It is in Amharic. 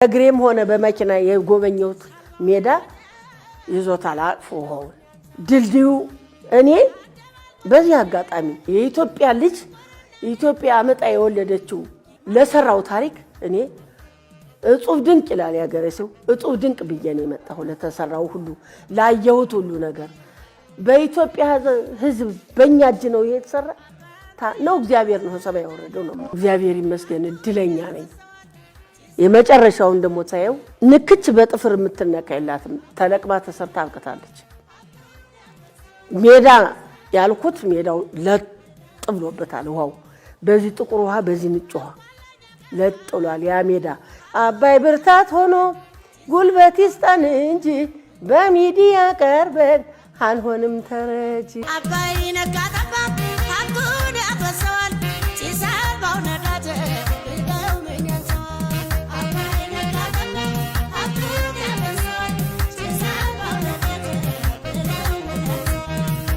እግሬም ሆነ በመኪና የጎበኘሁት ሜዳ ይዞታል አቅፎ ድልድዩ እኔ በዚህ አጋጣሚ የኢትዮጵያ ልጅ ኢትዮጵያ አመጣ የወለደችው ለሰራው ታሪክ እኔ እጹብ ድንቅ ይላል ያገረሰው እጹብ ድንቅ ብዬ ነው የመጣሁ ለተሰራው ሁሉ ላየሁት ሁሉ ነገር በኢትዮጵያ ህዝብ በእኛ እጅ ነው የተሰራ ነው እግዚአብሔር ነው ሰማይ ያወረደው ነው እግዚአብሔር ይመስገን እድለኛ ነኝ የመጨረሻውን ደሞ ታየው ንክች በጥፍር የምትነካይላትም ተለቅማ ተሰርታ አልቀታለች ሜዳ ያልኩት ሜዳው ለጥብሎበታል ውሃው በዚህ ጥቁር ውሃ በዚህ ንጭ ውሃ ለጥሏል ያ ሜዳ አባይ ብርታት ሆኖ ጉልበት ይስጠን እንጂ በሚዲያ ቀርበን አንሆንም ተረጂ አባይ ነጋጣባ